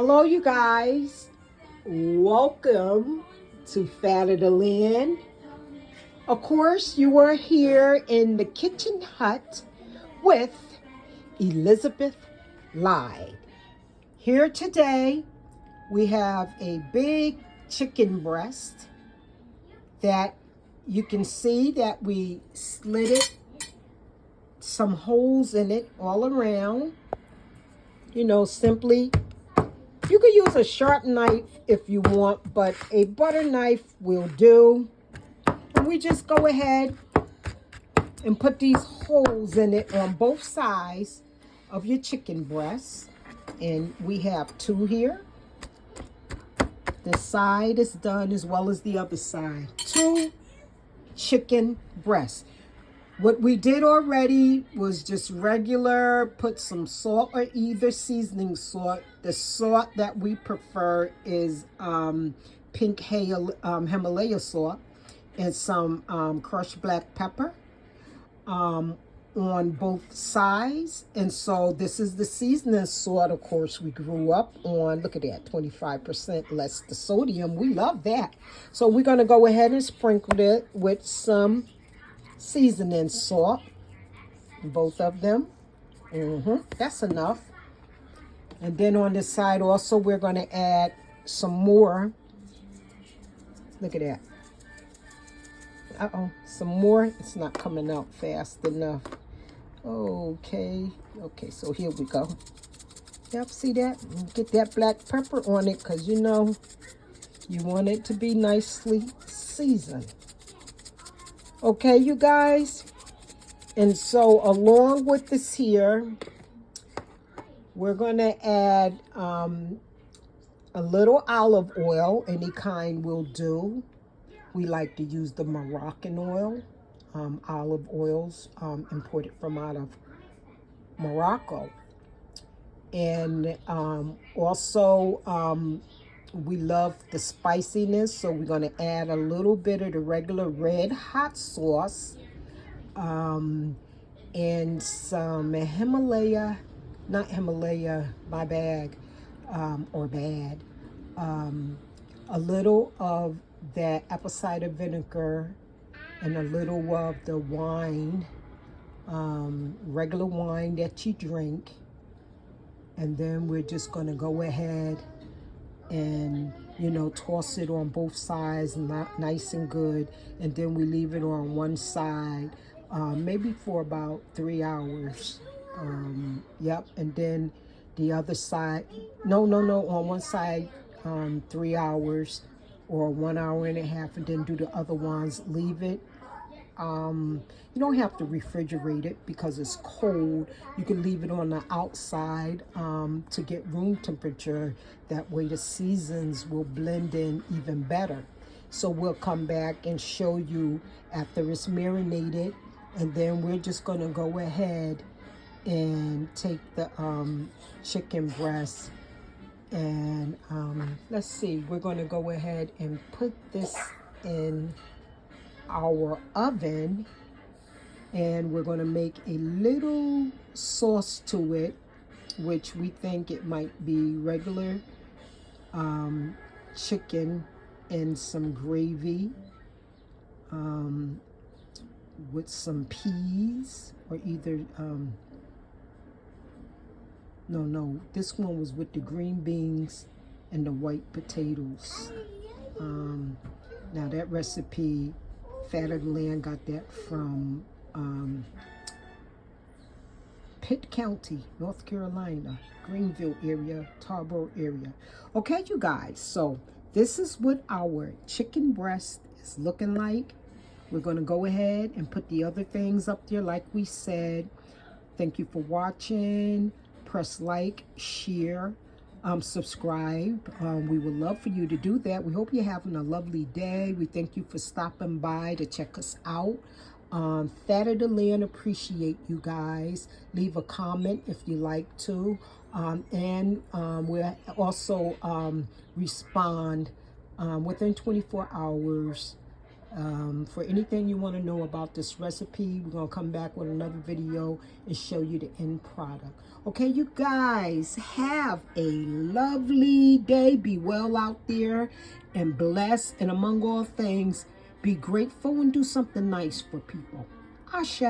Hello, you guys. Welcome to Fat of the Land. Of course, you are here in the kitchen hut with Elizabeth Lyde. Here today, we have a big chicken breast that you can see that we slit it, some holes in it all around. Simply you could use a sharp knife if you want, but a butter knife will do. And we just go ahead and put these holes in it on both sides of your chicken breast. And we have two here. This side is done as well as the other side. Two chicken breasts. What we did already was just regular, put some salt or either seasoning salt. The salt that we prefer is pink Himalaya salt and some crushed black pepper on both sides. And so this is the seasoning salt, of course, we grew up on. Look at that, 25% less the sodium. We love that. So we're going to go ahead and sprinkle it with some seasoning salt, both of them. That's enough. And then on this side also, we're going to add some more. Look at that. Some more. It's not coming out fast enough. Okay, so here we go. Yep, see that? Get that black pepper on it because you want it to be nicely seasoned. Okay, you guys, and so along with this here, we're going to add a little olive oil. Any kind will do. We like to use the Moroccan oil, olive oils imported from out of Morocco. And also we love the spiciness, so we're going to add a little bit of the regular red hot sauce and some Himalaya, not Himalaya, my bag, or bad, a little of that apple cider vinegar and a little of the wine, regular wine that you drink. And then we're just going to go ahead and toss it on both sides nice and good, and then we leave it on one side maybe for about 3 hours. Yep. And then the other side, no, on one side 3 hours or 1 hour and a half, and then do the other ones. Leave it. You don't have to refrigerate it because it's cold. You can leave it on the outside to get room temperature. That way the seasons will blend in even better. So we'll come back and show you after it's marinated, and then we're just going to go ahead and take the chicken breast and let's see, we're going to go ahead and put this in our oven, and we're going to make a little sauce to it, which we think it might be regular chicken and some gravy with some peas, or either no, this one was with the green beans and the white potatoes. Now that recipe, Fat of the Land got that from Pitt County, North Carolina, Greenville area, Tarboro area. Okay, you guys, so this is what our chicken breast is looking like. We're going to go ahead and put the other things up there like we said. Thank you for watching. Press like, share, subscribe. We would love for you to do that. We hope you're having a lovely day. We thank you for stopping by to check us out. Fat of the Land appreciate you guys. Leave a comment if you like to. And we'll also respond within 24 hours For anything you want to know about this recipe, we're going to come back with another video and show you the end product. Okay, you guys, have a lovely day. Be well out there and blessed. And among all things, be grateful and do something nice for people. Ashe.